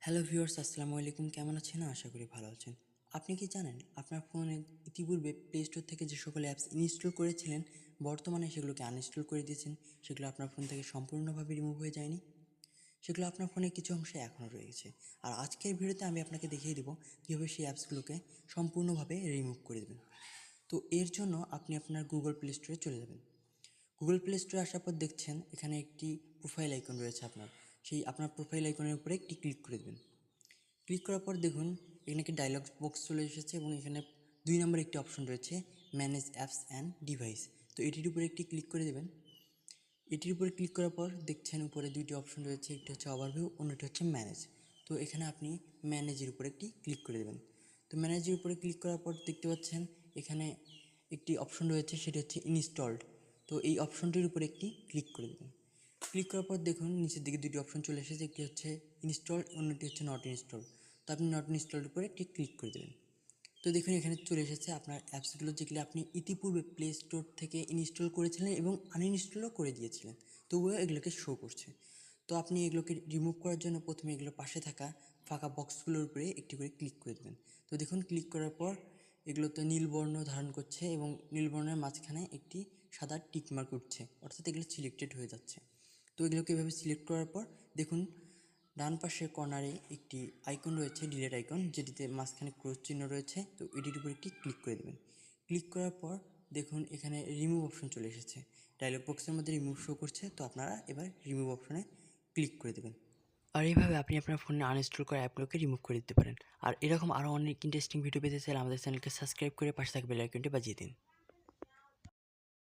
Hello viewers, আসসালামু আলাইকুম। কেমন আছেন? আশা করি ভালো আছেন। আপনি কি জানেন আপনার ফোনে ইতিপূর্বে প্লে স্টোর থেকে যে সকল অ্যাপস ইনস্টল করেছিলেন, বর্তমানে সেগুলোকে আনইনস্টল করে দিয়েছেন। সেগুলো আপনার ফোন থেকে সম্পূর্ণভাবে রিমুভ হয়ে যায়নি, সেগুলো আপনার ফোনের কিছু অংশে এখনও রয়েছে। আর আজকের ভিডিওতে আমি আপনাকে দেখিয়ে দেবো কীভাবে সেই অ্যাপসগুলোকে সম্পূর্ণভাবে রিমুভ করে দেবেন। তো এর জন্য আপনি আপনার গুগল প্লে স্টোরে চলে যাবেন। গুগল প্লে স্টোরে আসার পর দেখছেন এখানে একটি প্রোফাইল আইকন রয়েছে আপনার প্রোফাইল আইকনের উপরে একটি ক্লিক করে দেবেন। ক্লিক করার পর দেখুন এখানে একটি ডায়লগ বক্স চলে এসেছে এবং এখানে 2 নম্বরে একটি অপশন রয়েছে, ম্যানেজ অ্যাপস অ্যান্ড ডিভাইস। তো এটির উপরে একটি ক্লিক করে দেবেন। এটির উপরে ক্লিক করার পর দেখছেন উপরে 2টি অপশন রয়েছে, একটি হচ্ছে ওভারভিউ, অন্যটি হচ্ছে ম্যানেজ। তো এখানে আপনি ম্যানেজের উপরে একটি ক্লিক করে দেবেন। তো ম্যানেজের উপরে ক্লিক করার পর দেখতে পাচ্ছেন এখানে একটি অপশন রয়েছে, সেটি হচ্ছে ইনস্টলড। তো এই অপশনটির উপরে একটি ক্লিক করে দেবেন। ক্লিক করার পর দেখুন নিচের দিকে 2টি অপশন চলে এসেছে, একটি হচ্ছে ইনস্টল, অন্যটি হচ্ছে নট ইনস্টল। তো আপনি নট ইনস্টলের উপরে একটি ক্লিক করে দেবেন। তো দেখুন এখানে চলে এসেছে আপনার অ্যাপসগুলো, যেগুলো আপনি ইতিপূর্বে প্লে স্টোর থেকে ইনস্টল করেছিলেন এবং আনইনস্টলও করে দিয়েছিলেন, তবুও এগুলোকে শো করছে। তো আপনি এগুলোকে রিমুভ করার জন্য প্রথমে এগুলোর পাশে থাকা ফাঁকা বক্সগুলোর উপরে একটি করে ক্লিক করে দেবেন। তো দেখুন ক্লিক করার পর এগুলোতে নীল বর্ণ ধারণ করছে এবং নীল বর্ণের মাঝখানে একটি সাদা টিকমার্ক উঠছে, অর্থাৎ এগুলো সিলেক্টেড হয়ে যাচ্ছে। তো এগুলোকে এভাবে সিলেক্ট করার পর দেখুন ডান পাশের কর্নারে একটি আইকন রয়েছে, ডিলেট আইকন, যেটিতে মাঝখানে ক্রস চিহ্ন রয়েছে। তো এটির উপর একটি ক্লিক করে দেবেন। ক্লিক করার পর দেখুন এখানে রিমুভ অপশন চলে এসেছে, ডায়লগ বক্সের মধ্যে রিমুভ শো করছে। তো আপনারা এবার রিমুভ অপশনে ক্লিক করে দেবেন। আর এইভাবে আপনি আপনার ফোনে আনইনস্টল করা অ্যাপগুলোকে রিমুভ করে দিতে পারেন। আর এরকম আরও অনেক ইন্টারেস্টিং ভিডিও পেতে চাইলে আমাদের চ্যানেলকে সাবস্ক্রাইব করে পাশে থাকা বেল আইকনটি বাজিয়ে দিন।